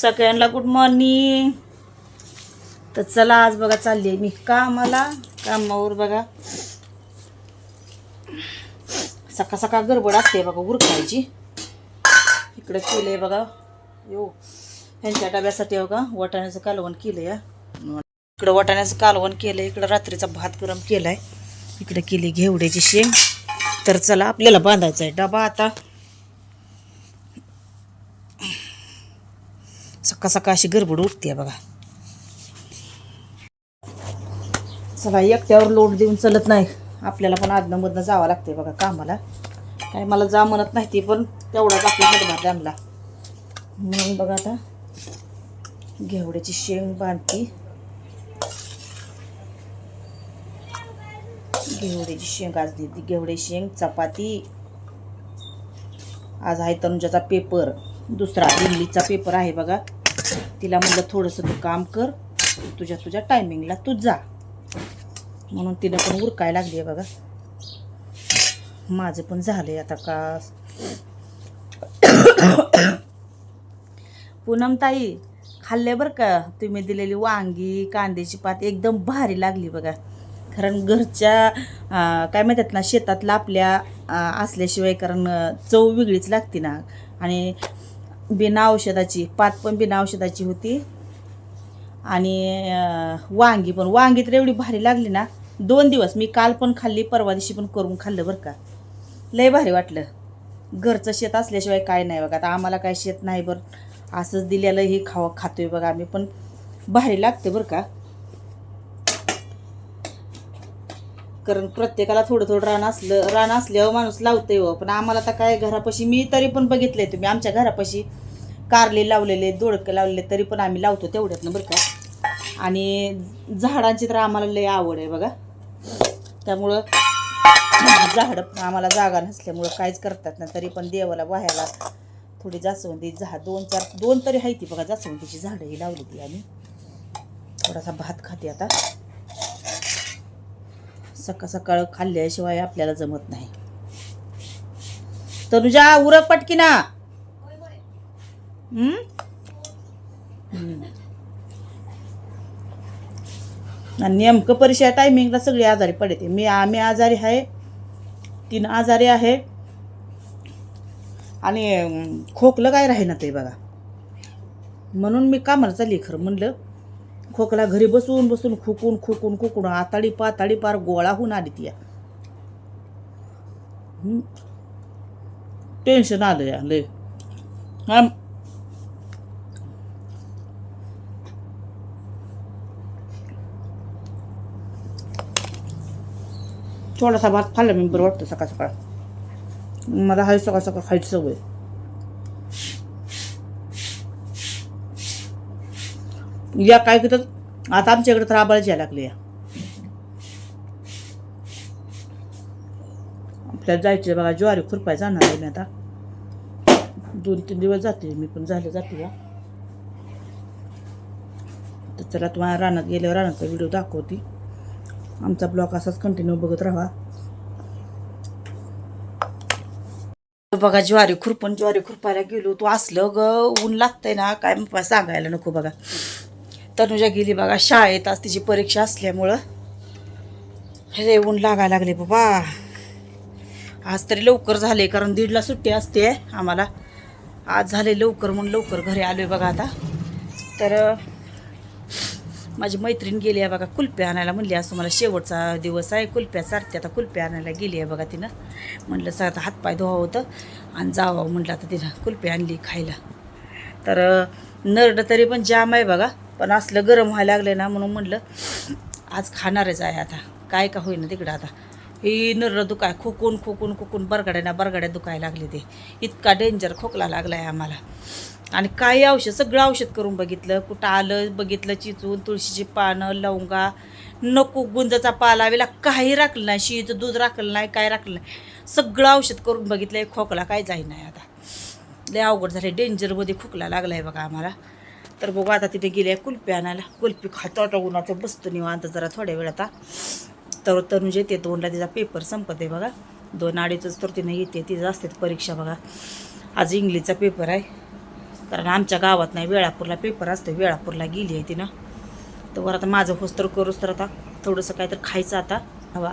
सगळ्यांना good morning. तर चला आज बघा चालली मी कामावर बघा. सकाळ सकाळ गडबड असते बघा उरकायची. इकडे केलंय बघा ह्यांच्या डब्यासाठी बघा वाटाण्याचं कालवण केलं या. इकडं वाटाण्याचं कालवण केलं, इकडं रात्रीचा भात गरम केलाय, इकडे केली घेवड्याची शेंग. तर चला आपल्याला बांधायचा आहे डबा आता. सकाळ सकाळ अशी गडबड उठते बघा. चला एकट्यावर लोड देऊन चलत नाही, आपल्याला पण आदनमधनं जावं लागते बघा कामाला. काय मला जा म्हणत नाही ती, पण तेवढाच आपला हातभार आणला म्हणून बघा आता घेवड्याची शेंग बांधती. घेवड्याची शेंग आज देते, घेवड्याची शेंग चपाती. आज आहे तनुजाचा पेपर, दुसरा इंग्लिशचा पेपर आहे बघा. तिला म्हटलं थोडंसं तू काम कर, तुझ्या टायमिंगला तू जा, म्हणून तिला पण उरकायला लागली आहे बघा. माझं पण झालंय आता का. पूनम ताई खाल्ले बरं का तुम्ही दिलेली वांगी कांद्याची पात, एकदम भारी लागली बघा. कारण घरच्या काय म्हणतात ना, शेतातला आपल्या असल्याशिवाय कारण चव वेगळीच लागते ना. आणि बिना औषधाची पात पण बिना औषधाची होती. आणि वांगी तर एवढी भारी लागली ना. 2 दिवस मी काल पण खाल्ली, परवा दिवशी पण करून खाल्लं बरं का. लय भारी वाटलं. घरचं शेत असल्याशिवाय काय नाही बघा. आता आम्हाला काय शेत नाही बरं, असंच दिलेलं हे खातोय बघा आम्ही. पण भारी लागतं बरं का. कारण प्रत्येकाला थोडं थोडं रान असल्यावर माणूस लावतंय हो. पण आम्हाला तर काय घरापाशी, मी तरी पण बघितलंय तुम्ही आमच्या घरापाशी कारले लावलेले, दोडके लावलेले, तरी पण आम्ही लावतो तेवढ्यातनं बरं का. आणि झाडांची तर आम्हाला लय आवड आहे बघा. त्यामुळं झाडं आम्हाला जागा नसल्यामुळं काहीच करतात ना. तरी पण देवाला वाह्याला थोडी जास्वंदी दोन तरी आहे ती बघा जास्वंदीची झाडं ही लावली ती आम्ही. थोडासा भात खाते आता. सकाळ सकाळ खाल्ल्याशिवाय आपल्याला जमत नाही. तनुजा उरक पटकी ना. आणि नेमकं परीक्षा टायमिंगला सगळी आजारी पडते. आम्ही आजारी आहे, 3 आजारी आहे. आणि खोकलं काय राही ना ते बघा. म्हणून मी कामाला चालली. खरं म्हणलं खोकला घरी बसून बसून खुकून आताडी पार गोळा होऊन आली ती. टेन्शन आलं या लय. थोडासा भात खाल्ला मी बरं वाटतं सकाळ सकाळ. मला हाय सकाळ सकाळ खायची सवय. या काय करतात आता आमच्याकडे तर आबाळ यायला लागले. आपल्याला जायचे बघा, ज्वारी खुरपाय जाणार आहे मी आता. 2-3 दिवस जाते मी, पण जाते या. तर चला तुम्हाला रानात गेल्यावर रानाचा व्हिडिओ दाखवते. आमचा ब्लॉग असाच कंटिन्यू बघत राहा बघा. ज्वारी खुरपायला गेलो, तो असलं ग ऊन लागतंय ना काय मग सांगायला नको बघा. तनुजा गेली बघा शाळेत, आज तिची परीक्षा असल्यामुळं हे ऊन लागायला लागले बाबा. आज तरी लवकर झाले, कारण 1:30ला सुट्टी असते आम्हाला. आज झाले लवकर म्हणून लवकर घरी आलोय बघा आता. तर माझी मैत्रीण गेली आहे बघा कुल्प्या आणायला. म्हणली आज तुम्हाला शेवटचा दिवस आहे, कुल्प्या चारते. आता कुल्प्या आणायला गेली आहे बघा तिनं. म्हटलं सर आता हातपाय धुवा होतं आणि जावं म्हटलं. आता तिनं कुल्प्या आणली खायला. तर नरड तरी पण जाम आहे बघा, पण असलं गरम व्हायला लागलं ना म्हणून म्हटलं आज खाणारच आहे आता. काय का होईना तिकडं आता ही नरड दुखाय खोकून बरगाड्या दुखायला लागले. ते इतका डेंजर खोकला लागला आहे आम्हाला. आणि काही सगळं औषध करून बघितलं, कुठं आलं बघितलं चिचून, तुळशीची पानं, लवंगा, नको गुंजाचा पाला वेला काही राखलं नाही, शिळीचं दूध राखलं नाही, काय राखलं नाही. सगळं औषध करून बघितलं, खोकला काय जाई नाही आता. लय अवघड झाले, डेंजरमध्ये खोकला लागला आहे बघा आम्हाला. तर बघू आता तिथे गेले कुल्फी आणायला. कुल्फी खातो आता उन्हाचं बसतो निवांत जरा थोड्या वेळ आता. तर तनुजा येते 2ला तिचा पेपर संपत आहे बघा. 2-2:30 तर तिने येते, तिचं असते परीक्षा बघा. आज इंग्लिशचा पेपर आहे. कारण आमच्या गावात नाही, वेळापूरला पेपर असतो, वेळापूरला गेली आहे ती ना. तर वर आता माझं होस तर करूच तर आता थोडंसं काय तर खायचं आता. हवा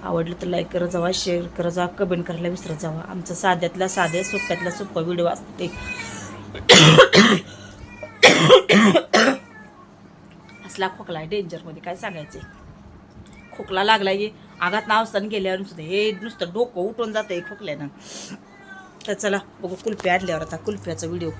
आवडलं तर लाईक करत जावा, शेअर करत जावा, कमेंट करायला विसरत जावा. आमचं साध्यातला साधे, सोप्यातला सोप्पा व्हिडिओ असते. असला खोकला आहे डेंजरमध्ये, काय सांगायचे. खोकला लागला की आगात नावस्तान गेल्यावर नुसतं हे नुसतं डोकं उठून जातं आहे खोकल्यानं. तर चला बघू कुल्फी आणल्यावर आता कुल्फ्याचा व्हिडिओ.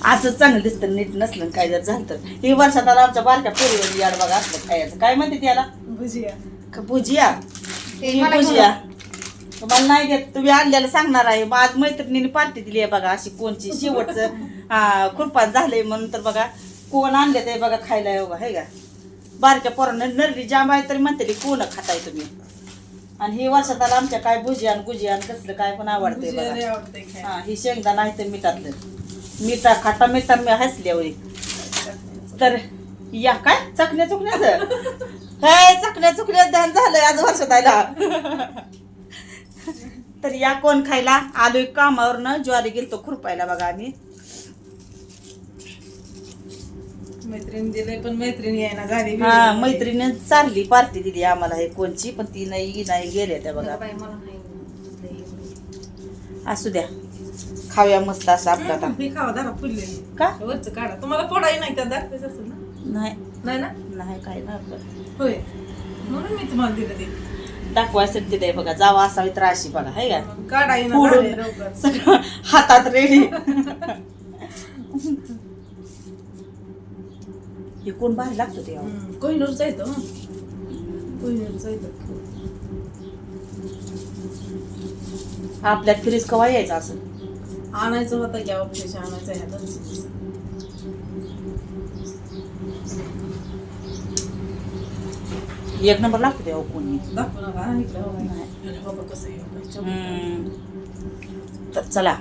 असं चांगलं दिसतं, नीट नसलं काय जर झालं तर. ही वर्षात आला आमच्या बारक्या पोरीवर याड बघा असलं खायचं. काय म्हणते त्याला? भुजिया. भुजिया भुजिया तुम्हाला नाही घेत, तुम्ही आणल्याला सांगणार आहे. माझ मैत्रिणीने पार्टी दिली आहे बघा अशी कोणची शेवटचं खुरपान झालंय म्हणून. तर बघा कोण आणले ते बघा खायला बघा, हे का बारक्या पोरांना नरडी जाम आहे तरी म्हणते कोण खाताय तुम्ही. आणि ही वर्षात आला आमच्या काय भुजियान गुजियान कसलं काय पण आवडतंय बघा. हा ही शेंगदाणा आहे तर मिठातलं मिठा खाटा मिठा मी हसल्यावर. तर या काय चकण्या चुकण्याचं काय चकण्या चुकण्याचं ध्यान झालंय आज वर्षात आला. तर या कोण खायला आलोय कामावरनं, ज्वारी गेलतो खुरपायला बघा आम्ही. मैत्रिणी दिले पण मैत्रिणी यायला झाली. हा मैत्रिणी चारली पार्टी दिली आम्हाला हे कोणची, पण ती नाही गेल्या त्या बघा. असू द्या खाऊया मस्त असं आपलं आता. खावा दाखा फुलले का वरचं काढा, तुम्हाला फोडाही नाही त्यात दाखवायचं असेल ना. नाही नाही ना, नाही काय ना होय म्हणून मी तुम्हाला दिलं ते दाखवायसाठी दिलंय बघा. जावा असावी तर अशी बघा, हाय का काढाही ना फोडून झाले लवकर. सगळं हातात रेडी. हे कोण बाहेर लागतं ते कोहिनूरचा येतो, कोहिनूरचा येतो. आपल्यात फ्रीज कवा यायचं असं आणायचं होतं की ऑफिस आणायचं ह्या 2 दिवसात. एक नंबर लागतो ते कोणी दाखवू नका इकडं. बाबा कसं आहे तर चला